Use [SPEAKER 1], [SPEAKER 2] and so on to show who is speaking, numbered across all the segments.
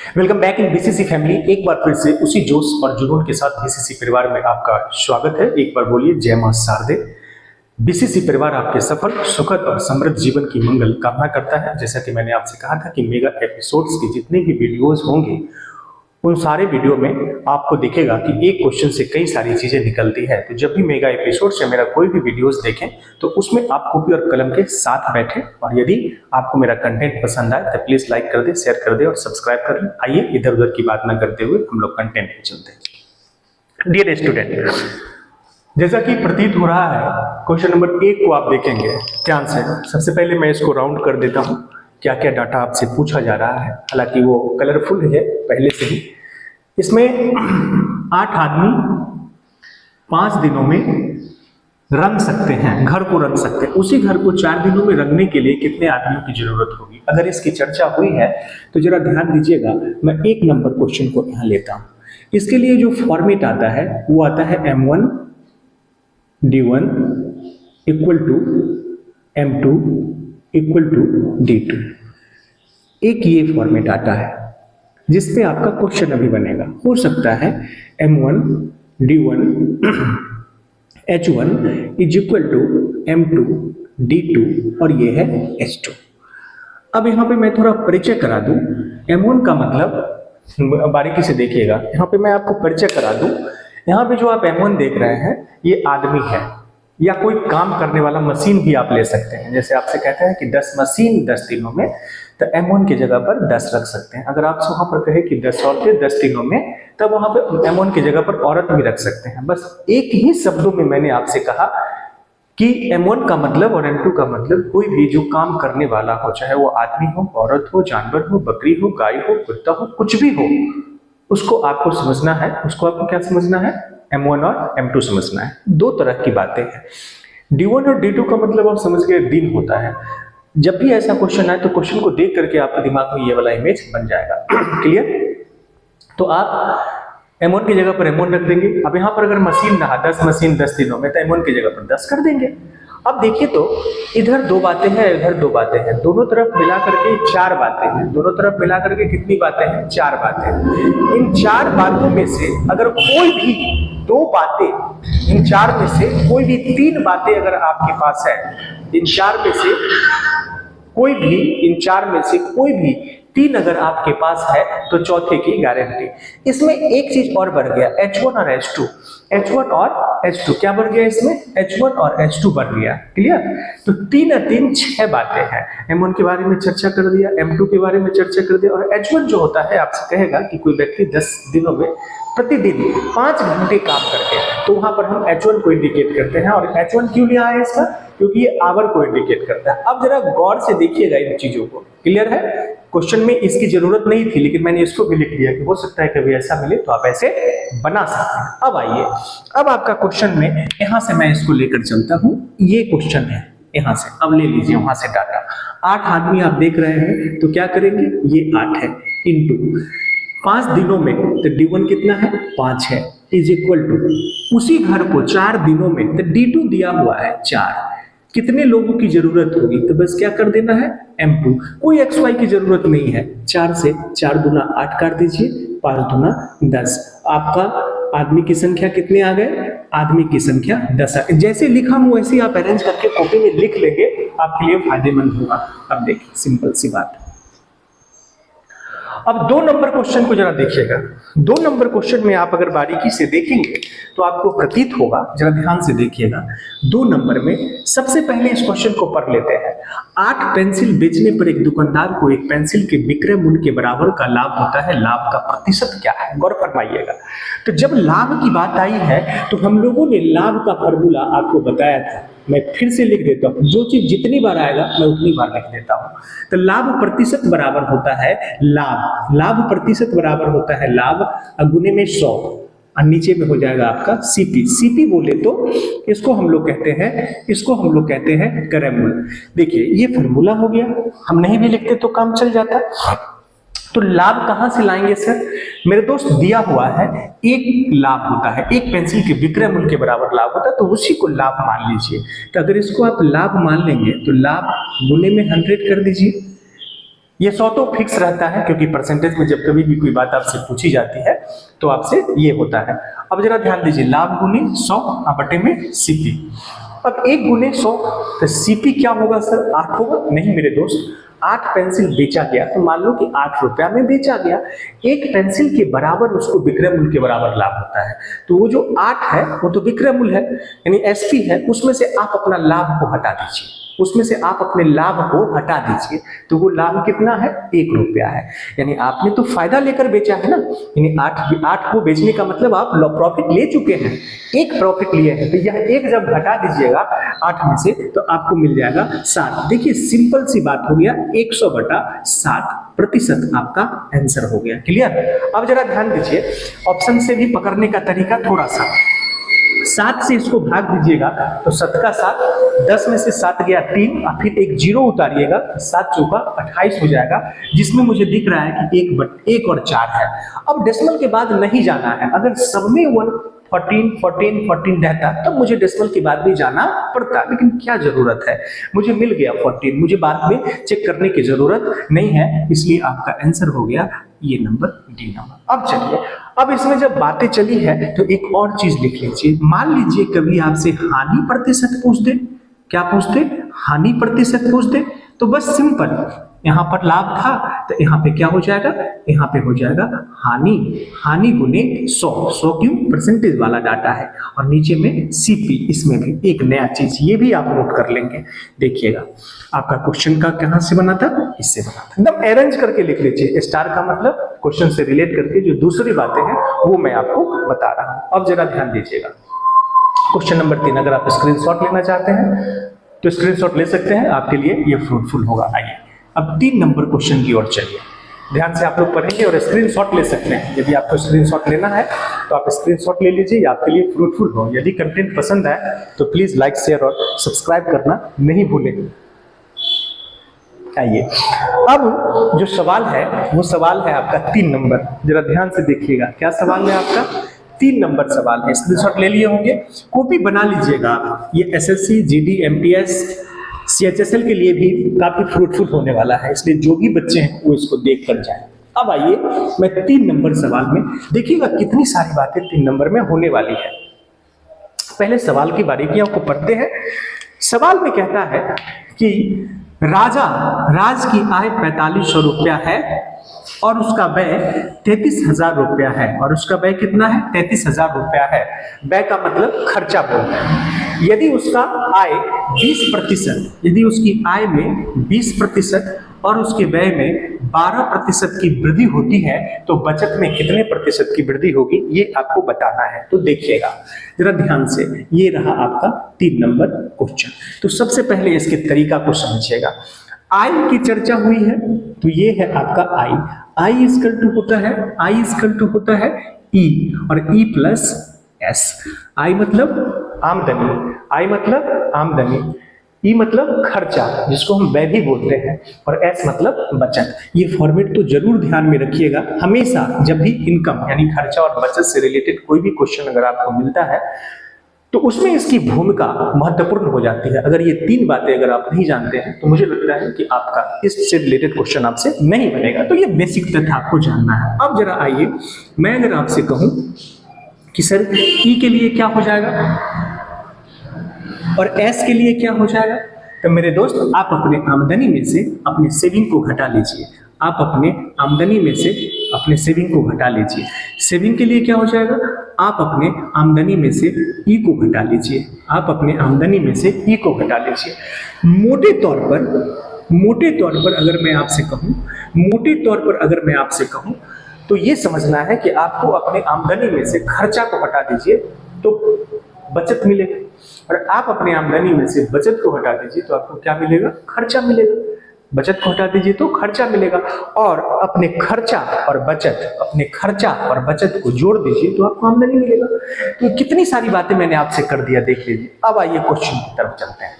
[SPEAKER 1] Welcome back in BCC family. एक बार फिर से उसी जोश और जुनून के साथ बीसीसी परिवार में आपका स्वागत है। एक बार बोलिए जय मां शारदे। बीसीसी परिवार आपके सफल, सुखद और समृद्ध जीवन की मंगल कामना करता है। जैसा कि मैंने आपसे कहा था कि मेगा एपिसोड्स की जितने भी वीडियोस होंगे उन सारे वीडियो में आपको दिखेगा कि एक क्वेश्चन से कई सारी चीजें निकलती है। तो जब भी मेगा एपिसोड से मेरा कोई भी वीडियोस देखें तो उसमें आप कॉपी और कलम के साथ बैठें, और यदि आपको मेरा कंटेंट पसंद आए तो प्लीज लाइक कर दे, शेयर कर दे और सब्सक्राइब कर ले। आइए इधर उधर की बात ना करते हुए हम लोग कंटेंट पे चलते हैं। डियर स्टूडेंट, जैसा कि प्रतीत हो रहा है, क्वेश्चन नंबर 1 को आप देखेंगे ध्यान से। सबसे पहले मैं इसको राउंड कर देता हूं, क्या क्या डाटा आपसे पूछा जा रहा है। हालांकि वो कलरफुल है पहले से ही। इसमें 8 आदमी 5 दिनों में रंग सकते हैं, घर को रंग सकते हैं। उसी घर को 4 दिनों में रंगने के लिए कितने आदमियों की जरूरत होगी? अगर इसकी चर्चा हुई है तो जरा ध्यान दीजिएगा। मैं 1 नंबर क्वेश्चन को यहां लेता हूं। इसके लिए जो फॉर्मेट आता है वो आता है M1 D1 equal to M2 equal to D2। एक ये फॉर्मेट आता है जिसपे आपका क्वेश्चन अभी बनेगा। हो सकता है M1 D1 H1 is equal to M2 D2 और ये है H2। अब यहाँ पे मैं थोड़ा परिचय करा दूं। M1 का मतलब बारीकी से देखिएगा, यहाँ पे मैं आपको परिचय करा दूं। यहाँ पे जो आप M1 देख रहे हैं ये आदमी है या कोई काम करने वाला मशीन भी आप ले सकते हैं। जैसे आपसे कहते हैं कि 10 मशीन 10 दिनों में, तो M1 की जगह पर 10 रख सकते हैं। अगर आपसे वहां पर कहे कि 10 औरतें 10 दिनों में, तब वहां पर M1 की जगह पर औरत भी रख सकते हैं। बस एक ही शब्दों में मैंने आपसे कहा कि M1 का मतलब और M2 का मतलब कोई भी जो काम करने वाला हो, चाहे वो आदमी हो, औरत हो, जानवर हो, बकरी हो, गाय हो, कुत्ता हो, कुछ भी हो, उसको आपको समझना है। उसको आपको क्या समझना है? M1 और M2 समझना है। 2 तरह की बातें हैं। D1 और D2 का मतलब आप समझ गए, दिन होता है। जब भी ऐसा क्वेश्चन आए तो क्वेश्चन को देख करके आपके दिमाग में ये वाला इमेज बन जाएगा। क्लियर? तो आप M1 की जगह पर M1 रख देंगे। अब यहाँ पर अगर मशीन रहा 10 मशीन 10 दिनों में, तो M1 की जगह पर 10 कर देंगे। अब देखिए तो इधर 2 बातें हैं, इधर 2 बातें हैं, दोनों तरफ मिला करके 4 बातें हैं। दोनों तरफ मिला करके कितनी बातें हैं? 4 बातें। इन 4 बातों में से अगर कोई भी 2 बातें, इन 4 में से कोई भी 3 बातें अगर आपके पास है, इन 4 में से कोई भी, इन 4 में से कोई भी 3 अगर आपके पास है तो चौथे की गारंटी। इसमें एक चीज और बढ़ गया, H1 और H2। H1 और H2 क्या बढ़ गया? इसमें H1 और H2 बढ़ गया। क्लियर? तो 3 और 3 6 बातें हैं। M1 के बारे में चर्चा कर दिया, M2 के बारे में चर्चा कर दिया, और H1 जो होता है आपसे कहेगा कि कोई व्यक्ति 10 दिनों में प्रतिदिन 5 घंटे काम करते हैं, तो वहां पर हम H1 को इंडिकेट करते हैं। और H1 क्यों लिया है इसका? क्योंकि ये आवर को इंडिकेट करता है। अब जरा गौर से देखिएगा इन चीजों को। क्लियर है? क्वेश्चन में इसकी जरूरत नहीं थी, लेकिन मैंने इसको भी लिख दिया कि हो सकता है कभी ऐसा मिले तो आप ऐसे बना सकते हैं। अब आइए, अब आपका क्वेश्चन में यहां से मैं इसको लेकर चलता हूं। ये क्वेश्चन है यहां से, अब ले लीजिए वहां से डाटा। 8 आदमी आप देख रहे हैं, तो क्या करेंगे? ये 8 है इंटू 5 दिनों में, तो D1 कितना है? 5 है, इज इक्वल टू उसी घर को 4 दिनों में, तो D2 दिया हुआ है 4। कितने लोगों की जरूरत होगी? तो बस क्या कर देना है? M2। कोई XY की जरूरत नहीं है। 4 से 4 दूना 8 काट दीजिए, 5 दूना 10। आपका आदमी की संख्या कितने आ गए? आदमी की संख्या 10 आ गए। जैसे लिखा हूं वैसे आप अरेंज करके कॉपी में लिख लेंगे, आपके लिए फायदेमंद होगा। अब देखिए, सिंपल सी बात। अब 2 नंबर क्वेश्चन को जरा देखिएगा। 2 नंबर क्वेश्चन में आप अगर बारीकी से देखेंगे तो आपको प्रतीत होगा, जरा ध्यान से देखिएगा। 2 नंबर में सबसे पहले इस क्वेश्चन को पढ़ लेते हैं। 8 पेंसिल बेचने पर एक दुकानदार को एक पेंसिल के विक्रय मूल्य के बराबर का लाभ होता है। लाभ का प्रतिशत क्या है? गौर फरमाइएगा। तो जब लाभ की बात आई है तो हम लोगों ने लाभ का फॉर्मूला आपको बताया था। मैं फिर से लिख देता हूं, जो चीज जितनी बार आएगा मैं उतनी बार लिख देता हूं। तो लाभ प्रतिशत बराबर होता है लाभ, लाभ प्रतिशत बराबर होता है लाभ गुने में 100, और नीचे में हो जाएगा आपका सीपी। सीपी बोले तो इसको हम लोग कहते हैं क्रय मूल्य। देखिए ये फॉर्मूला हो गया, हम नहीं भी लिखते तो काम चल जाता। तो लाभ कहां से लाएंगे सर? मेरे दोस्त दिया हुआ है, एक लाभ होता है, एक पेंसिल के विक्रय मूल्य के बराबर लाभ होता है, तो उसी को लाभ मान लीजिए। तो अगर इसको आप लाभ मान लेंगे तो लाभ गुने में 100 कर दीजिए, ये 100 तो फिक्स रहता है, क्योंकि परसेंटेज में जब कभी भी कोई बात आपसे पूछी जाती है तो आपसे ये होता है। अब जरा ध्यान दीजिए, लाभ गुने 100 बटे में सीपी। अब 1 गुने 100 तो सीपी क्या होगा सर, 8 होगा? नहीं मेरे दोस्त, 8 पेंसिल बेचा गया तो मान लो कि 8 रुपया में बेचा गया। 1 पेंसिल के बराबर उसको विक्रय मूल्य के बराबर लाभ होता है। तो वो जो 8 है वो तो विक्रय मूल्य है, यानी एसपी है, उसमें से आप अपना लाभ को हटा दीजिए, उसमें से आप अपने लाभ को हटा दीजिए। तो वो लाभ कितना है, 1 रुपया है। यानी आपने तो फायदा लेकर बेचा है ना, यानी 8 को बेचने का मतलब आप प्रॉफिट ले चुके हैं, 1 प्रॉफिट लिए हैं। तो यह 1 जब घटा दीजिएगा 8 में से तो आपको मिल जाएगा 7। देखिए सिंपल सी बात हो गया, 100 बटा 7% आपका आंसर हो गया। क्लियर? अब जरा ध्यान दीजिए, ऑप्शन से भी पकड़ने का तरीका थोड़ा सा, 7 से इसको भाग दीजिएगा तो 7 का 7, 10 में से 7 गया 3, और फिर एक 0 उतारिएगा, 7 चौका 28 हो जाएगा, जिसमें मुझे दिख रहा है कि 1 और 4 है। अब डेसिमल के बाद नहीं जाना है, अगर सब में 14 रहता तब मुझे डेसिमल के बाद भी जाना पड़ता, लेकिन क्या जरूरत है, मुझे मिल गया 14, मुझे बाद में चेक करने की जरूरत नहीं है, इसलिए आपका आंसर हो गया ये नंबर, डी नंबर। अब चलिए, अब इसमें जब बातें चली है तो एक और चीज लिख लीजिए। मान लीजिए कभी आपसे हानि प्रतिशत पूछ दे, क्या पूछ दे, हानि प्रतिशत पूछ दे, तो बस सिंपल, यहाँ पर लाभ था तो यहाँ पे क्या हो जाएगा, यहाँ पे हो जाएगा हानि गुने 100 क्यों, परसेंटेज वाला डाटा है, और नीचे में सीपी, इसमें भी एक नया चीज ये भी आप नोट कर लेंगे। देखिएगा आपका क्वेश्चन का कहां से बना था, इससे बना था, एकदम अरेंज करके लिख लीजिए। स्टार का मतलब क्वेश्चन से रिलेट करके जो दूसरी बातें हैं वो मैं आपको बता रहा हूं। अब जरा ध्यान दीजिएगा, क्वेश्चन नंबर 3 अगर आप स्क्रीनशॉट लेना चाहते हैं तो स्क्रीनशॉट ले सकते हैं, आपके लिए ये फ्रूटफुल होगा। आइए अब 3 नंबर क्वेश्चन की ओर चलिए, ध्यान से आप लोग पढ़ेंगे और स्क्रीनशॉट ले सकते हैं। यदि आपको स्क्रीनशॉट लेना है तो आप स्क्रीनशॉट ले लीजिए, ये आपके लिए फ्रूटफुल हो। यदि कंटेंट पसंद है तो प्लीज लाइक, शेयर और सब्सक्राइब करना नहीं भूलें। आइए, अब जो सवाल है वो सवाल है आपका 3 नंबर, जरा ध्यान से देखिएगा। क्या सवाल है आपका, 3 नंबर सवाल है। स्क्रीनशॉट ले लिए होंगे, कॉपी बना लीजिएगा आप। ये एसएससी, जीडी, एमटीएस, सीएचएसएल के लिए भी काफी फ्रूटफुल होने वाला है, इसलिए जो भी बच्चे हैं वो इसको देख कर जाएं। अब आइए, मैं 3 नंबर सवाल में देखिएगा कितनी सारी बातें 3 नंबर में होने वाली है। पहले सवाल की बारीकियों को पढ़ते हैं। सवाल में कहता है कि राज की आय 4500 रुपया है और उसका व्यय 33,000 रुपया है, और उसका व्यय कितना है, 33,000 रुपया है। व्यय का मतलब खर्चा बोलते हैं। यदि उसका आय 20%, यदि उसकी आय में 20% और उसके व्यय में 12% की वृद्धि होती है तो बचत में कितने प्रतिशत की वृद्धि होगी, ये आपको बताना है। तो देखिएगा जरा ध्यान से, ये रहा आपका 3 नंबर क्वेश्चन। तो सबसे पहले इसके तरीका को समझिएगा। आई की चर्चा हुई है तो ये है आपका आई इक्वल टू होता है ई, और ई प्लस एस। आई मतलब आमदनी, ई मतलब खर्चा जिसको हम व्यय भी बोलते हैं, और एस मतलब बचत। ये फॉर्मेट तो जरूर ध्यान में रखिएगा हमेशा, जब भी इनकम यानी खर्चा और बचत से रिलेटेड कोई भी क्वेश्चन अगर आपको मिलता है तो उसमें इसकी भूमिका महत्वपूर्ण हो जाती है। अगर ये 3 बातें अगर आप नहीं जानते हैं तो मुझे लगता है कि आपका इससे रिलेटेड क्वेश्चन आपसे नहीं बनेगा। तो ये बेसिक तथ्य आपको जानना है। अब जरा आइए, मैं अगर आपसे कहूं कि सर ई के लिए क्या हो जाएगा और एस के लिए क्या हो जाएगा, तो मेरे दोस्त आप अपने आमदनी में से अपने सेविंग को घटा लीजिए। आप अपने आमदनी में से अपने सेविंग को घटा लीजिए। सेविंग के लिए क्या हो जाएगा, आप अपने आमदनी में से ई को घटा लीजिए। आप अपने आमदनी में से ई को घटा लीजिए। मोटे तौर पर अगर मैं आपसे कहूं तो ये समझना है कि आपको अपने आमदनी में से खर्चा को हटा दीजिए तो बचत मिलेगा, और आप अपने आमदनी में से बचत को हटा दीजिए तो आपको क्या मिलेगा, खर्चा मिलेगा। बचत को हटा दीजिए तो खर्चा मिलेगा, और अपने खर्चा और बचत को जोड़ दीजिए तो आपको आमदनी मिलेगा। तो कितनी सारी बातें मैंने आपसे कर दिया, देख लीजिए। अब आइए क्वेश्चन की तरफ चलते हैं।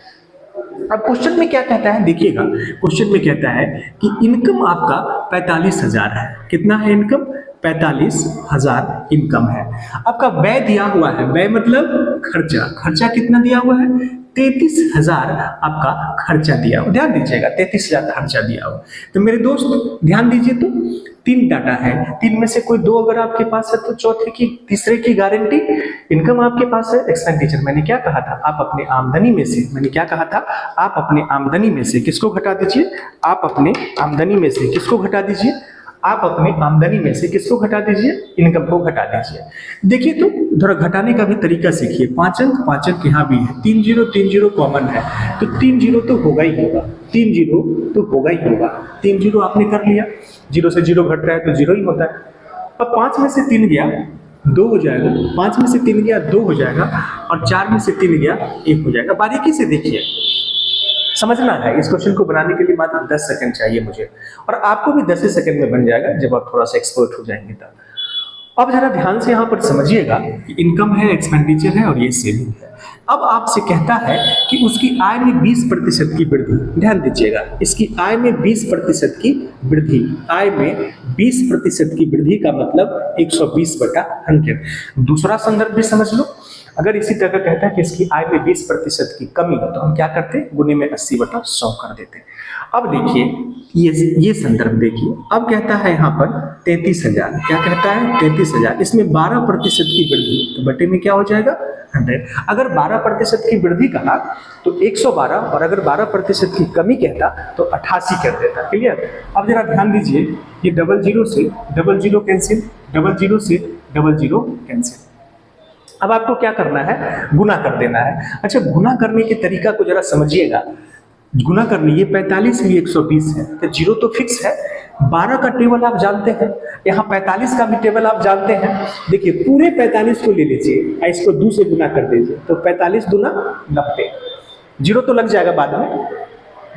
[SPEAKER 1] अब क्वेश्चन में क्या कहता है, देखिएगा क्वेश्चन में कहता है कि इनकम आपका 45,000 है। कितना है इनकम, 45,000 इनकम है। आपका व्यय दिया हुआ है, व्यय मतलब खर्चा, खर्चा कितना दिया हुआ है 33,000 आपका खर्चा दिया हुआ, ध्यान दीजिएगा 33,000 खर्चा दिया हुआ। तो मेरे दोस्त ध्यान दीजिए, तो 3 डाटा है, 3 में से कोई 2 अगर आपके पास है तो चौथे की तीसरे की गारंटी। इनकम आपके पास है, एक्सपेंडिचर मैंने क्या कहा था, आप अपने आमदनी में से, मैंने क्या कहा था, आप अपने आमदनी में से किसको घटा दीजिए, आप अपने आमदनी में से किसको घटा दीजिए, आप अपने आमदनी में से किसको घटा दीजिए, इनकम को घटा दीजिए। देखिए तो थोड़ा घटाने का भी तरीका सीखिए। 5 अंक यहाँ भी है, 3 0 कॉमन है, तो 3 0 तो होगा ही होगा, 3 0 तो होगा ही होगा। 3 0 आपने कर लिया, 0 से 0 घट रहा है तो 0 ही होता है। अब 5 में से 3 गया 2 हो जाएगा, 5 में से 3 गया 2 हो जाएगा, और 4 में से 3 गया 1 हो जाएगा। बारीकी से देखिए, समझना है। इस क्वेश्चन को बनाने के लिए मात्र 10 सेकंड चाहिए मुझे, और आपको भी 10 सेकंड में बन जाएगा जब आप थोड़ा सा एक्सपर्ट हो जाएंगे तब। अब जरा ध्यान से यहाँ पर समझिएगा कि इनकम है, एक्सपेंडिचर है और ये सेविंग है। अब आपसे कहता है कि उसकी आय में 20% की वृद्धि, ध्यान दीजिएगा, इसकी आय में 20% की वृद्धि, आय में 20% की वृद्धि का मतलब 120/100। दूसरा संदर्भ भी समझ लो, अगर इसी तरह कहता है कि इसकी आय में 20% की कमी, तो हम क्या करते हैं, गुने में 80/100 कर देते हैं। अब देखिए ये संदर्भ देखिए, अब कहता है यहाँ पर 33,000, क्या कहता है 33,000, इसमें 12% की वृद्धि, तो बटे में क्या हो जाएगा 100। अगर 12% की वृद्धि कहा तो 112, और अगर 12% की कमी कहता तो 88 कर देता। क्लियर। अब जरा ध्यान दीजिए, ये 00 से 00 कैंसिल, 00 से 00 कैंसिल। अब आपको क्या करना है, गुना कर देना है। अच्छा, गुना करने के तरीका को जरा समझिएगा। गुना करनी, ये 45 है, 120 है, तो 0 तो फिक्स है। 12 का टेबल आप जानते हैं, यहाँ 45 का भी टेबल आप जानते हैं। देखिए पूरे 45 को ले लीजिए, इसको 2 से गुना कर दीजिए, तो 45 दूना 90, 0 तो लग जाएगा बाद में।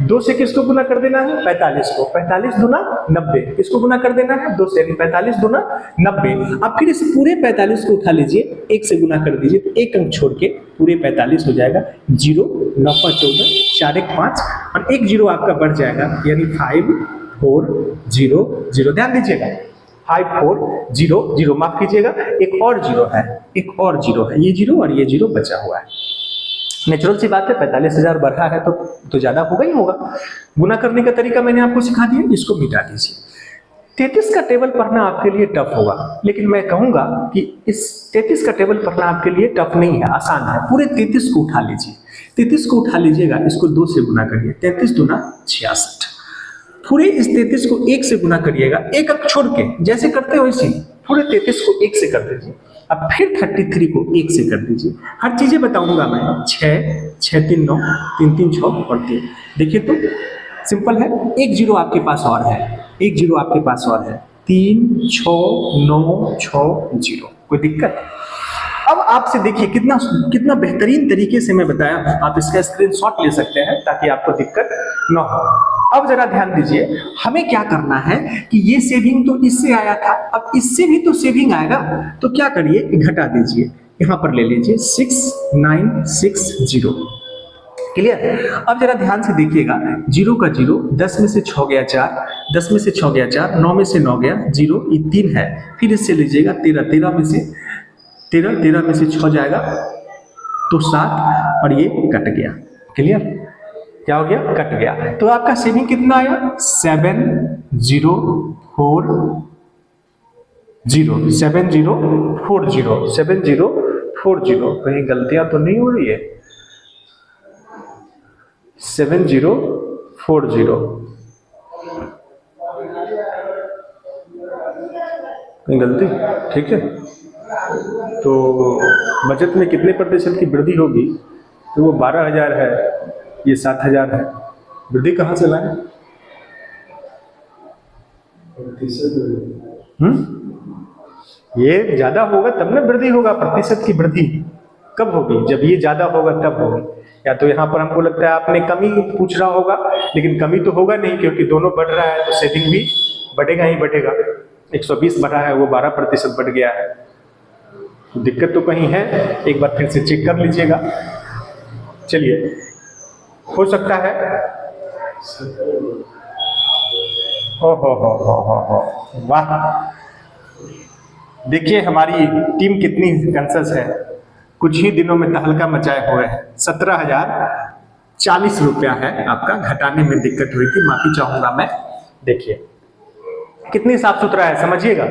[SPEAKER 1] 2 से किसको गुना कर देना है, 45 को, 45 दूना 90, किसको गुना कर देना है 2 से, 45 दूना 90। अब फिर इस पूरे 45 को उठा लीजिए, 1 से गुना कर दीजिए, तो 1 अंक छोड़ के पूरे 45 हो जाएगा 0, 9 5 14, 4 1 5, और 1 0 आपका बढ़ जाएगा, यानी 5 4 0 0। ध्यान दीजिएगा, 5 4 0 0, माफ कीजिएगा, एक और 0 है, एक और 0 है, ये 0 और ये 0 बचा हुआ है। नेचुरल सी बात है, 45,000 बढ़ा है तो ज्यादा होगा ही होगा। गुना करने का तरीका मैंने आपको सिखा दिया, इसको मिटा दीजिए। 33 का टेबल पढ़ना आपके लिए टफ होगा, लेकिन मैं कहूंगा कि इस 33 का टेबल पढ़ना आपके लिए टफ नहीं है, आसान है। पूरे 33 को उठा लीजिए, 33 को उठा लीजिएगा, इसको 2 से गुना करिए, 33 दूना 66। पूरे इस 33 को 1 से गुना करिएगा, एक अंक छोड़ के, जैसे करते हो इसी पूरे 33 को 1 से कर दीजिए। अब फिर 33 को 1 से कर दीजिए। हर चीजें बताऊंगा मैं, 6 6 3 9, 3 3 6 और 3। देखिए तो सिंपल है, 1 0 आपके पास और है, 1 0 आपके पास और है, 3 6 9 6 0, कोई दिक्कत। अब आपसे देखिए कितना बेहतरीन तरीके से मैं बताया हूं, आप इसका स्क्रीनशॉट ले सकते हैं ताकि आपको दिक्कत न हो। अब जरा ध्यान दीजिए, हमें क्या करना है कि ये सेविंग तो इससे आया था, अब इससे भी तो सेविंग आएगा, तो क्या करिए, घटा दीजिए, यहां पर ले लीजिए 6960। क्लियर। अब जरा ध्यान से देखिएगा, 0 का 0, 10 में से 6 गया 4, 10 में से 6 गया 4, 9 में से 9 गया 0, ये 3 है। फिर इससे लीजिएगा 13, 13 में से 6 जाएगा तो 7, और ये कट गया। क्लियर, क्या हो गया, कट गया। तो आपका सेविंग कितना आया, 7040, 7040। कहीं गलतियां तो नहीं हो रही है, 7040, कहीं गलती, ठीक है। तो बचत में कितने प्रतिशत की वृद्धि होगी, तो वो 12,000 है, ये 7,000 है। वृद्धि कहाँ से लाए, ये ज्यादा होगा तब ना वृद्धि होगा। प्रतिशत की वृद्धि कब होगी, जब ये ज्यादा होगा तब होगी। या तो यहाँ पर हमको लगता है आपने कमी पूछ रहा होगा, लेकिन कमी तो होगा नहीं, क्योंकि दोनों बढ़ रहा है तो सेविंग भी बढ़ेगा ही बढ़ेगा। 120 बढ़ा है, वो 12% बढ़ गया है, तो दिक्कत तो कहीं है। एक बार फिर से चेक कर लीजिएगा। चलिए, हो सकता है, हो वाह, देखिए हमारी टीम कितनी कंसस है, कुछ ही दिनों में तहलका मचाए हुए हैं। 17,040 रुपया है आपका, घटाने में दिक्कत हुई थी, माफी चाहूंगा मैं। देखिए कितनी साफ सुथरा है, समझिएगा।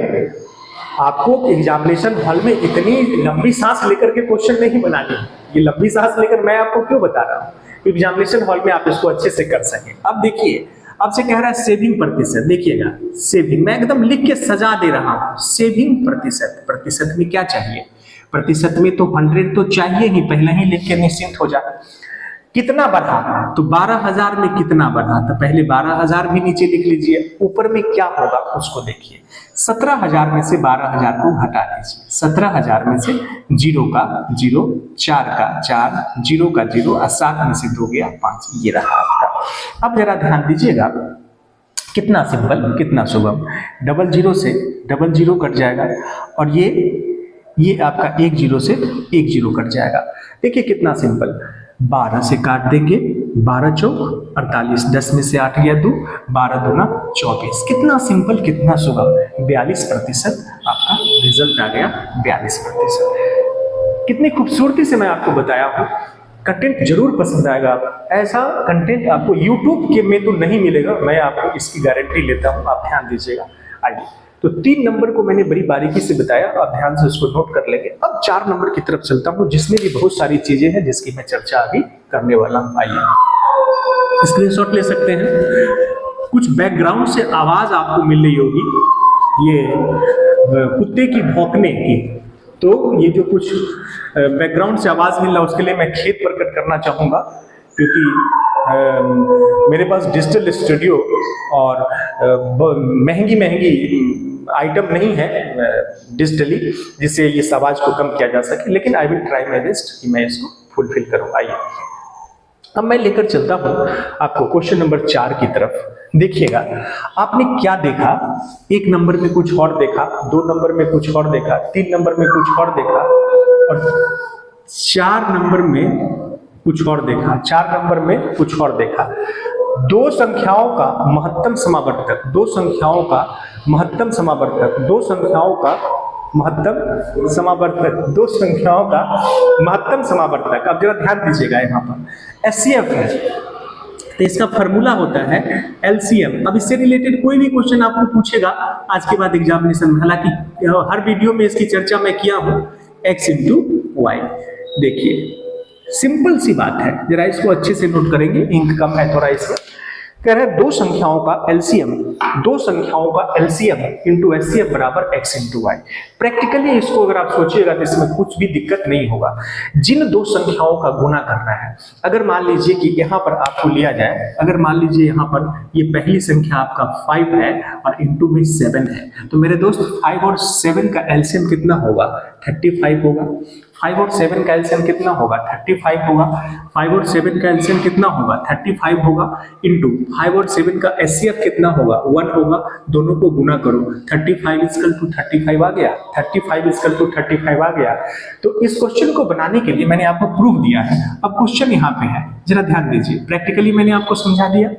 [SPEAKER 1] आपको एग्जामिनेशन हॉल में इतनी लंबी सांस लेकर के क्वेश्चन नहीं बनानी। ये लंबी सांस लेकर मैं आपको क्यों बता रहा हूँ, एग्जामिनेशन हॉल में आप इसको अच्छे से कर सकें। अब देखिए आपसे कह रहा है सेविंग प्रतिशत, देखिएगा सेविंग मैं एकदम लिख के सजा दे रहा हूं। सेविंग प्रतिशत, प्रतिशत में क्या चाहिए, प्रतिशत में तो 100 तो चाहिए ही, पहले ही लिख के निश्चिंत हो जाए। कितना बढ़ा, तो 12,000 में कितना बढ़ा, तो पहले 12,000 भी नीचे लिख लीजिए, ऊपर में क्या होगा उसको देखिए। 17,000 में से 12,000 को घटा दीजिए। 17,000 में से 0 का 0, 4 का 4, 0 का 0 और 7 में से 2 गया 5, ये रहा आपका। अब जरा ध्यान दीजिएगा, कितना सिंपल कितना सुगम। 00 से 00 कट जाएगा और ये आपका 10 से 10 कट जाएगा। देखिए कितना सिंपल, 12 से काट देंगे, 12 चौक 48, 10 में से 8 गया 2, 12 दूना 24। कितना सिंपल कितना सुगम। 42% आपका रिजल्ट आ गया, 42%। कितनी खूबसूरती से मैं आपको बताया हूँ। कंटेंट जरूर पसंद आएगा, ऐसा कंटेंट आपको यूट्यूब के में तो नहीं मिलेगा, मैं आपको इसकी गारंटी लेता हूँ। आप ध्यान दीजिएगा। आइए, तो 3 नंबर को मैंने बड़ी बारीकी से बताया, आप ध्यान से उसको नोट कर लेंगे। अब 4 नंबर की तरफ चलता हूं, जिसमें भी बहुत सारी चीजें हैं जिसकी मैं चर्चा अभी करने वाला हूं। आइए स्क्रीनशॉट ले सकते हैं। कुछ बैकग्राउंड से आवाज आपको मिल रही होगी, ये कुत्ते की भौंकने की। तो ये जो कुछ बैकग्राउंड से आवाज मिल रहा है उसके लिए मैं खेद प्रकट करना चाहूंगा, क्योंकि मेरे पास डिजिटल स्टूडियो और महंगी आइटम नहीं है डिजिटली जिससे इस आवाज को कम किया जा सके, लेकिन I will try my best कि मैं इसको फुलफिल करूँ। आइए अब मैं लेकर चलता हूँ आपको क्वेश्चन नंबर 4 की तरफ। देखिएगा आपने क्या देखा, 1 नंबर में कुछ और देखा, 2 नंबर में कुछ और देखा, 3 नंबर में कुछ और देखा और 4 नंबर में कुछ और देखा, 4 नंबर में कुछ और देखा। 2 संख्याओं का महत्तम समावर्तक, 2 संख्याओं का महत्तम समावर्तक, 2 संख्याओं का महत्तम समावर्तक, 2 संख्याओं का महत्तम समावर्तक। अब जरा ध्यान दीजिएगा, यहाँ पर एचसीएफ है तो इसका फॉर्मूला होता है एलसीएम। अब इससे रिलेटेड कोई भी क्वेश्चन आपको पूछेगा आज के बाद एग्जामिनेशन में, हालांकि हर वीडियो में इसकी चर्चा मैं किया हूं, x इंटू वाई। देखिए सिंपल सी बात है, जरा इसको अच्छे से नोट करेंगे, इंक कम है थोड़ा इसमें। कह रहे हैं 2 संख्याओं का एलसीएम, 2 संख्याओं का एलसीएम इंटू एचसीएफ बराबर x इंटू वाई। प्रैक्टिकली इसको अगर आप सोचिएगा तो इसमें कुछ भी दिक्कत नहीं होगा। जिन 2 संख्याओं का गुना करना है, अगर मान लीजिए कि यहाँ पर आपको लिया जाए, अगर मान लीजिए यहाँ पर ये पहली संख्या आपका 5 है और इंटू में 7 है, तो मेरे दोस्त 5 और 7 का एलसीएम कितना होगा, 35 होगा। 5 और 7 का एलसीएम कितना होगा, 35 होगा। 5 और 7 का एलसीएम कितना होगा, 35 होगा, इंटू 5 और 7 का एचसीएफ कितना होगा, 1 होगा। दोनों को गुना करो, 35 इक्वल टू 35 आ गया, 35 इक्वल टू 35 आ गया। तो इस क्वेश्चन को बनाने के लिए मैंने आपको प्रूफ दिया है। अब क्वेश्चन यहाँ पे है, जरा ध्यान दीजिए, प्रैक्टिकली मैंने आपको समझा दिया।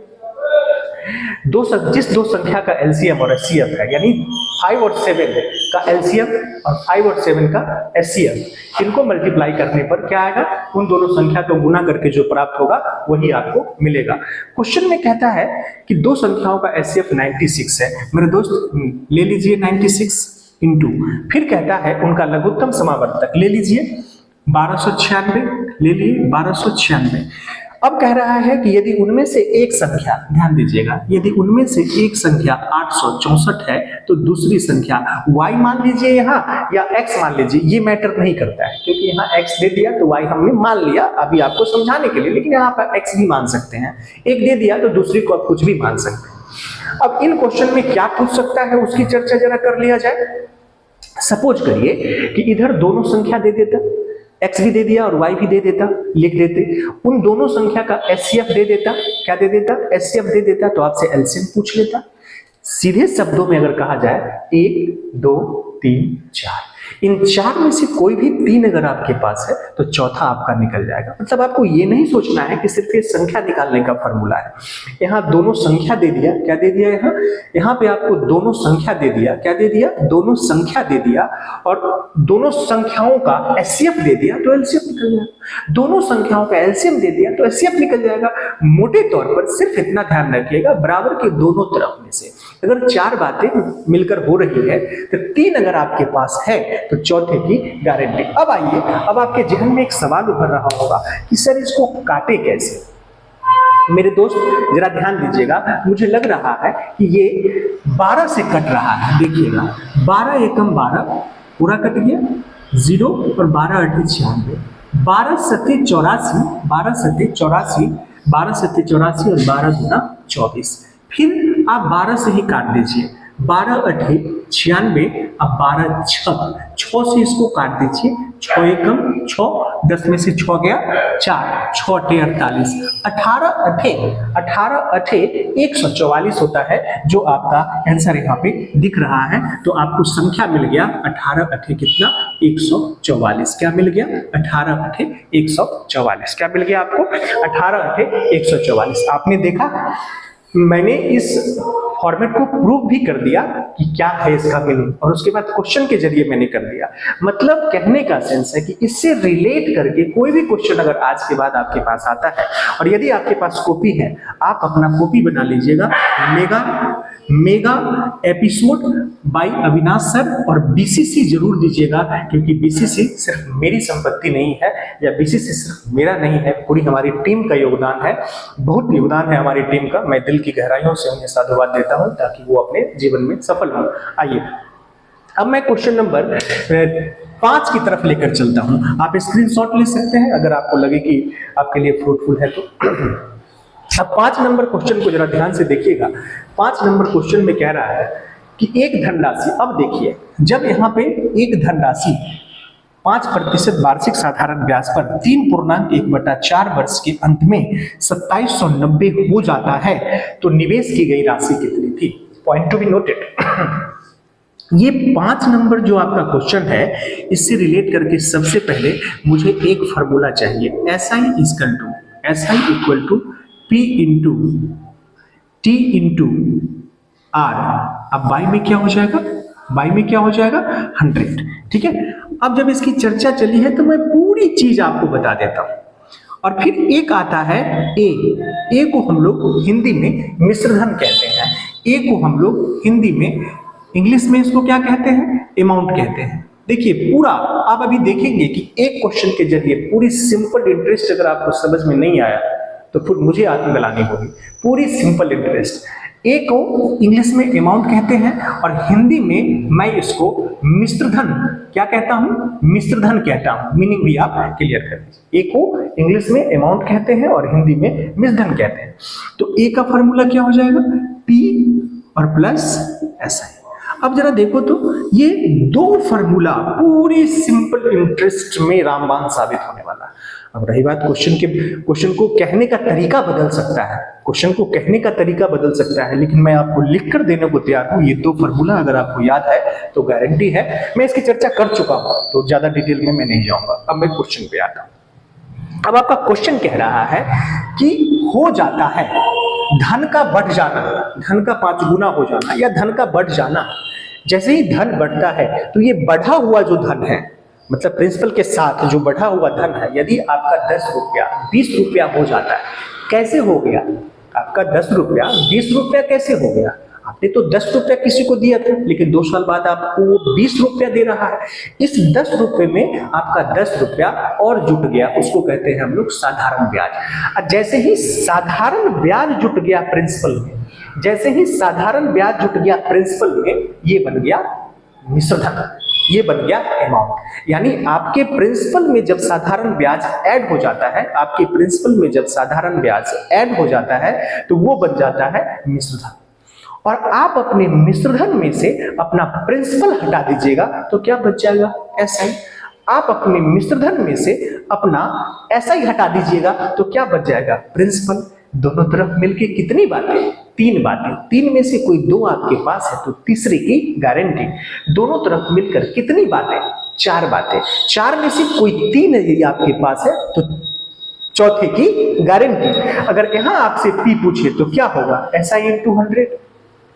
[SPEAKER 1] जिस 2 संख्या का एलसीएम और एचसीएफ है, यानी 5 और 7 का एलसीएम और 5 और 7 का एचसीएफ, इनको मल्टीप्लाई करने पर क्या आएगा, उन दोनों संख्या को गुना करके जो प्राप्त होगा वही आपको मिलेगा। क्वेश्चन में कहता है कि 2 संख्याओं का एचसीएफ 96 है, मेरे दोस्त ले लीजिए 96 इंटू, फिर कहता है उनका लघुत्तम समावर्तक ले लीजिए 1296, ले लीजिए 1296। अब कह रहा है कि यदि उनमें से एक संख्या, ध्यान दीजिएगा, यदि उनमें से एक संख्या 864 है तो दूसरी संख्या y मान लीजिए यहाँ या x मान लीजिए, ये मैटर नहीं करता है, क्योंकि यहाँ x दे दिया तो y हमने मान लिया अभी आपको समझाने के लिए, लेकिन यहाँ पर x भी मान सकते हैं, एक दे दिया तो दूसरी को आप कुछ भी मान सकते हैं। अब इन क्वेश्चन में क्या पूछ सकता है उसकी चर्चा जरा कर लिया जाए। सपोज करिए कि इधर दोनों संख्या दे देता, x भी दे दिया और y भी दे देता, लिख देते, उन दोनों संख्या का एचसीएफ दे देता, क्या दे देता, एचसीएफ दे देता, तो आपसे एलसीएम पूछ लेता। सीधे शब्दों में अगर कहा जाए 1 2 3 4, इन चार में से कोई भी तीन अगर आपके पास है तो चौथा आपका निकल जाएगा। मतलब आपको ये नहीं सोचना है कि सिर्फ ये संख्या निकालने का फॉर्मूला है। यहाँ दोनों संख्या दे दिया, क्या दे दिया, यहाँ पे आपको दोनों संख्या दे दिया, क्या दे दिया, दोनों संख्या दे दिया, और दोनों संख्याओं का एचसीएफ दे दिया तो एलसीएम निकल जाएगा। दोनों संख्याओं का एलसीएम दे दिया तो एचसीएफ निकल जाएगा। मोटे तौर पर सिर्फ इतना ध्यान रखिएगा, बराबर के दोनों तरफ में से अगर चार बातें मिलकर हो रही है तो तीन अगर आपके पास है तो चौथे की गारंटी। अब आइए, अब आपके जहन में एक सवाल उभर रहा होगा कि सर इसको काटे कैसे। मेरे दोस्त जरा ध्यान दीजिएगा, मुझे लग रहा है कि ये 12 से कट रहा है। देखिएगा 12 एकम 12 पूरा कट गया, 0 और 12 8 96, 12 सत्ते 84, 12 सत्ते 84, 12 सत्ते 84 और 12 दूना 24। फिर आप 12 से ही काट दीजिए, 12 8 96, अब 12 6 से इसको काट दीजिए, 6 एकम 6, 10 में से 6 गया 4, 6 8 48, 18 8 144 होता है जो आपका आंसर यहाँ पे दिख रहा है। तो आपको संख्या मिल गया 18 8 कितना, 144। क्या मिल गया, 18 8 144। क्या मिल गया आपको, 18 8 144। आपने देखा मैंने इस फॉर्मेट को प्रूव भी कर दिया कि क्या है इसका मीनिंग, और उसके बाद क्वेश्चन के जरिए मैंने कर दिया। मतलब कहने का सेंस है कि इससे रिलेट करके कोई भी क्वेश्चन अगर आज के बाद आपके पास आता है, और यदि आपके पास कॉपी है आप अपना कॉपी बना लीजिएगा, mega episode by Avinash sir, और बीसीसी जरूर दीजिएगा, क्योंकि बीसीसी सिर्फ मेरी संपत्ति नहीं है, या बीसीसी सिर्फ मेरा नहीं है, पूरी हमारी टीम का योगदान है। बहुत योगदान है हमारी टीम का, मैं दिल की गहराइयों से उन्हें साधुवाद देता हूं ताकि वो अपने जीवन में सफल हो। आइए अब मैं क्वेश्चन नंबर 5 की तरफ लेकर चलता हूं। आप स्क्रीनशॉट ले सकते हैं अगर आपको लगे कि आपके लिए फ्रूटफुल है तो। अब 5 नंबर क्वेश्चन को जरा ध्यान से देखिएगा। 5 नंबर क्वेश्चन में कह रहा है कि एक धनराशि, अब देखिए जब यहाँ पे एक धनराशि 5% वार्षिक साधारण ब्याज पर 3.1/4 वर्ष के अंत में 2790 हो जाता है तो निवेश की गई राशि कितनी थी। Point to be noted. ये 5 नंबर जो आपका क्वेश्चन है, इससे रिलेट करके सबसे पहले मुझे एक फॉर्मूला चाहिए, SI equal to P into T into R। अब बाई में क्या हो जाएगा, बाई में क्या हो जाएगा 100। ठीक है, अब जब इसकी चर्चा चली है तो मैं पूरी चीज आपको बता देता हूं। और फिर एक आता है ए को हम लोग हिंदी में मिश्रधन कहते हैं, ए को हम लोग हिंदी में, इंग्लिश में इसको क्या कहते हैं, अमाउंट कहते हैं। देखिए पूरा आप अभी देखेंगे कि एक क्वेश्चन के जरिए पूरी सिंपल इंटरेस्ट अगर आपको समझ में नहीं आया तो फिर मुझे आत्मग्लानि होगी। पूरी सिंपल इंटरेस्ट, ए को इंग्लिश में अमाउंट कहते हैं और हिंदी में मैं इसको मिश्रधन क्या कहता हूं, मिश्रधन कहता हूं। मीनिंग भी आप क्लियर कर दीजिए। ए को इंग्लिश में अमाउंट कहते हैं और हिंदी में मिश्रधन कहते हैं। तो ए का फॉर्मूला क्या हो जाएगा, P और प्लस SI। अब जरा देखो तो ये दो फॉर्मूला पूरी सिंपल इंटरेस्ट में रामबाण साबित होने वाला। अब रही बात क्वेश्चन को कहने का तरीका बदल सकता है, क्वेश्चन को कहने का तरीका बदल सकता है, लेकिन मैं आपको लिखकर देने को तैयार हूं। ये दो फॉर्मूला अगर आपको याद है तो गारंटी है, मैं इसकी चर्चा कर चुका हूं तो ज्यादा डिटेल में मैं नहीं जाऊंगा। अब मैं क्वेश्चन पे आता हूं। अब आपका क्वेश्चन कह रहा है कि हो जाता है धन का बढ़ जाना, धन का 5 गुना हो जाना या धन का बढ़ जाना। जैसे ही धन बढ़ता है तो ये बढ़ा हुआ जो धन है, मतलब प्रिंसिपल के साथ जो बढ़ा हुआ धन है, यदि आपका 10 रुपया 20 रुपया हो जाता है, कैसे हो गया आपका 10 रुपया 20 रुपया कैसे हो गया? आपने तो 10 रुपया किसी को दिया था, लेकिन 2 साल बाद आपको वो 20 रुपया दे रहा है। इस 10 रुपये में आपका 10 रुपया और जुट गया, उसको कहते हैं हम लोग साधारण ब्याज। जैसे ही साधारण ब्याज जुट गया प्रिंसिपल में, जैसे ही साधारण ब्याज जुट गया प्रिंसिपल में, ये बन गया मिश्रधन, ये बन गया अमाउंट। यानी आपके प्रिंसिपल में जब साधारण ब्याज ऐड हो जाता है, आपके प्रिंसिपल में जब साधारण ब्याज ऐड हो जाता है तो वो बन जाता है मिश्रधन। और आप अपने मिश्रधन में से अपना प्रिंसिपल हटा दीजिएगा तो क्या बच जाएगा, SI। आप अपने मिश्रधन में से अपना SI हटा दीजिएगा तो क्या बच जाएगा, प्रिंसिपल। दोनों तरफ मिलके कितनी बातें, 3 बातें। 3 में से कोई 2 आपके पास है तो तीसरे की गारंटी। दोनों तरफ मिलकर कितनी बातें, 4 बातें, 4 में से कोई 3 यदि आपके पास है तो चौथे की गारंटी। अगर यहां आपसे P पूछे तो क्या होगा, SI into 100।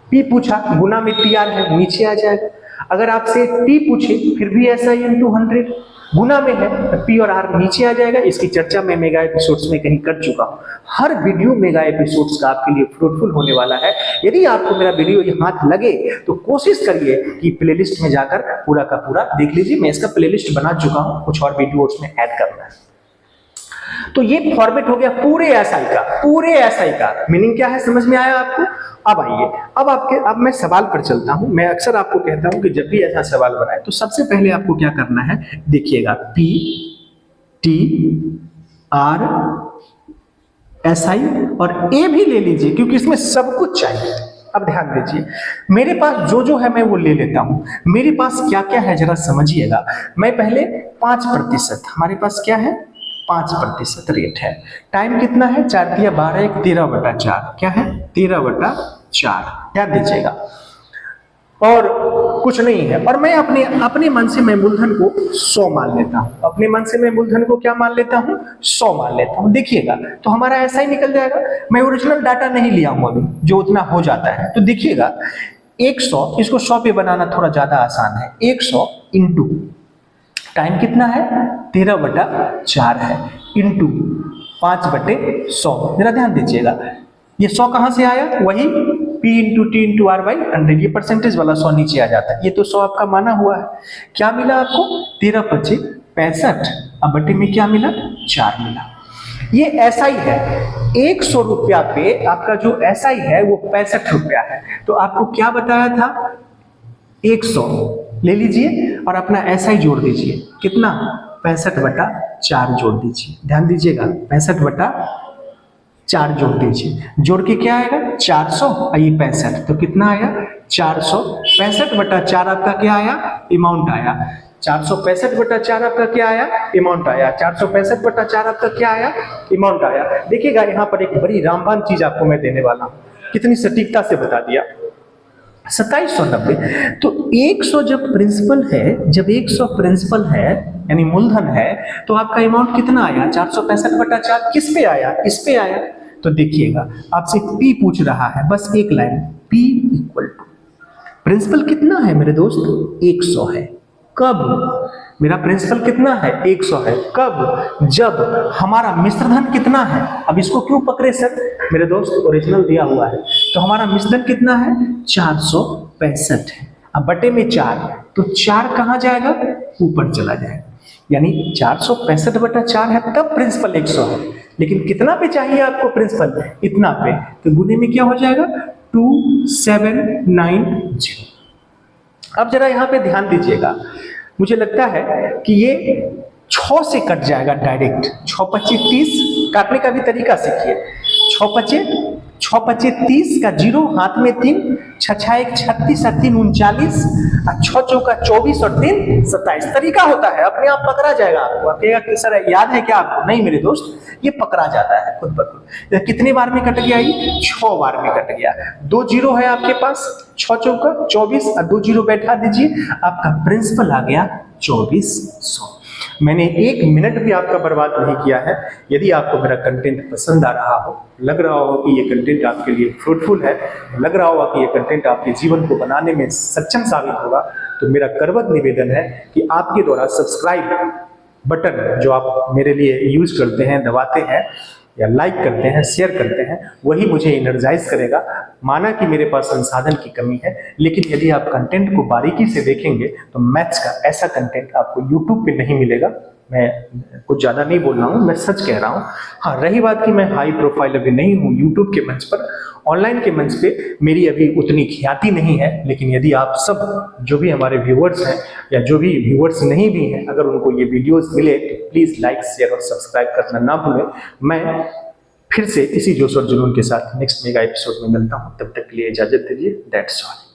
[SPEAKER 1] P पूछा, गुना में TR है, नीचे आ जाएगा। अगर आपसे P पूछे फिर भी SI into 100, गुना में है तो P और R नीचे आ जाएगा। इसकी चर्चा मैं मेगा एपिसोड्स में कहीं कर चुका हूं। हर वीडियो मेगा एपिसोड्स का आपके लिए फ्रूटफुल होने वाला है। यदि आपको मेरा वीडियो ये हाथ लगे तो कोशिश करिए कि प्लेलिस्ट में जाकर पूरा का पूरा देख लीजिए। मैं इसका प्लेलिस्ट बना चुका हूं, कुछ और वीडियो उसमें ऐड करना है। तो ये फॉर्मेट हो गया पूरे एसआई का। पूरे एसआई का मीनिंग क्या है, समझ में आया आपको? अब आइए, अब मैं सवाल पर चलता हूं। मैं अक्सर आपको कहता हूं कि जब भी ऐसा सवाल बनाए तो सबसे पहले आपको क्या करना है, देखिएगा P T R S I और ए भी ले लीजिए क्योंकि इसमें सब कुछ चाहिए। अब ध्यान दीजिए, मेरे पास जो है मैं वो ले लेता हूं। मेरे पास क्या क्या है जरा समझिएगा। मैं पहले 5%, हमारे पास क्या है 5% रेट है। टाइम कितना है, 4 दिया 12, 1 13/4, क्या है 13/4। ध्यान दीजिएगा, और कुछ नहीं है। और मैं अपने मन से मैं मूलधन को 100 मान लेता हूं। अपने मन से मैं मूलधन को क्या मान लेता हूं, 100 मान लेता हूं। देखिएगा तो हमारा ऐसा ही निकल जाएगा। मैं ओरिजिनल डाटा नहीं लिया हूं अभी, जो उतना हो जाता है। तो देखिएगा 100, इसको 100 पे बनाना थोड़ा ज्यादा आसान है। 100 इंटू टाइम कितना है 13/4 है, इंटू 5/100। जरा ध्यान दीजिएगा, ये 100 कहां से आया, वही P into T into R by 100। ये परसेंटेज वाला 100 नीचे आ जाता है। ये तो 100 आपका माना हुआ है। क्या मिला आपको, 13×5 65। अब बटे में क्या मिला, 4 मिला। ये SI है। 100 रुपया पे आपका जो SI है वो 65 रुपया है। तो आपको क्या बताया था, 100 ले लीजिए और अपना SI जोड़ दीजिए। कितना, 65/4 जोड़ दीजिए। ध्यान दीजिएगा, 65/4 जोड़ दीजिए। जोड़ के क्या आएगा, 400 और ये 65, तो कितना आया 400। 65/4 आपका क्या आया, अमाउंट आया। 465/4 आपका क्या आया, अमाउंट आया। 465/4 आपका क्या आया, अमाउंट आया। देखिएगा यहाँ पर एक बड़ी रामबान चीज आपको मैं देने वाला हूँ, कितनी सटीकता से बता दिया। 2790। तो 100 जब प्रिंसिपल है, जब 100 प्रिंसिपल है यानी मूलधन है, तो आपका अमाउंट कितना आया, 465/4। किस पे आया, इस पे आया। तो देखिएगा आपसे P पूछ रहा है, बस एक line, P equal to principal कितना है मेरे दोस्त, 100 है। कब, मेरा प्रिंसिपल कितना है, 100 है। कब, जब हमारा मिश्रधन कितना है। अब इसको क्यों पकड़े सर, मेरे दोस्त ओरिजिनल दिया हुआ है। तो हमारा मिश्रधन कितना है, 465 है। अब बटे में 4, तो 4 कहां जाएगा, ऊपर चला जाएगा। यानी 465/4 है, तब प्रिंसिपल 100 है। लेकिन कितना पे चाहिए आपको प्रिंसिपल, इतना पे। तो गुने में क्या हो जाएगा, 2790। अब जरा यहां पे ध्यान दीजिएगा, मुझे लगता है कि ये 6 से कट जाएगा डायरेक्ट। 6×5 30, काटने का भी तरीका सीखिए। 6×5 30 का 0, हाथ में 3, 6×1 36 और 3 39, 6×4 24 और 3 27। तरीका होता है, अपने आप पकड़ा जाएगा आपको। आप कहेगा कि सर याद है क्या आपको, नहीं मेरे दोस्त, ये पकड़ा जाता है खुद ब खुद। कितने बार में कट गया, ये 6 बार में कट गया। 2 0 है आपके पास, 6×4 24 और 2 0 बैठा दीजिए, आपका प्रिंसिपल आ गया 2400। मैंने 1 मिनट भी आपका बर्बाद नहीं किया है। यदि आपको मेरा कंटेंट पसंद आ रहा हो, लग रहा हो कि ये कंटेंट आपके लिए फ्रूटफुल है, लग रहा होगा कि ये कंटेंट आपके जीवन को बनाने में सक्षम साबित होगा, तो मेरा करबद्ध निवेदन है कि आपके द्वारा सब्सक्राइब बटन जो आप मेरे लिए यूज करते हैं, दबाते हैं या लाइक करते हैं, शेयर करते हैं, वही मुझे एनर्जाइज करेगा। माना कि मेरे पास संसाधन की कमी है, लेकिन यदि आप कंटेंट को बारीकी से देखेंगे तो मैथ्स का ऐसा कंटेंट आपको यूट्यूब पे नहीं मिलेगा। मैं कुछ ज़्यादा नहीं बोल रहा हूँ, मैं सच कह रहा हूँ। हाँ, रही बात कि मैं हाई प्रोफाइल अभी नहीं हूँ यूट्यूब के मंच पर, ऑनलाइन के मंच पे मेरी अभी उतनी ख्याति नहीं है। लेकिन यदि आप सब जो भी हमारे व्यूअर्स हैं या जो भी व्यूअर्स नहीं भी हैं, अगर उनको ये वीडियोस मिले तो प्लीज़ लाइक शेयर और सब्सक्राइब करना ना भूलें। मैं फिर से इसी जोश और जुनून के साथ नेक्स्ट मेगा एपिसोड में मिलता हूँ। तब तक के लिए इजाज़त दीजिए। That's all.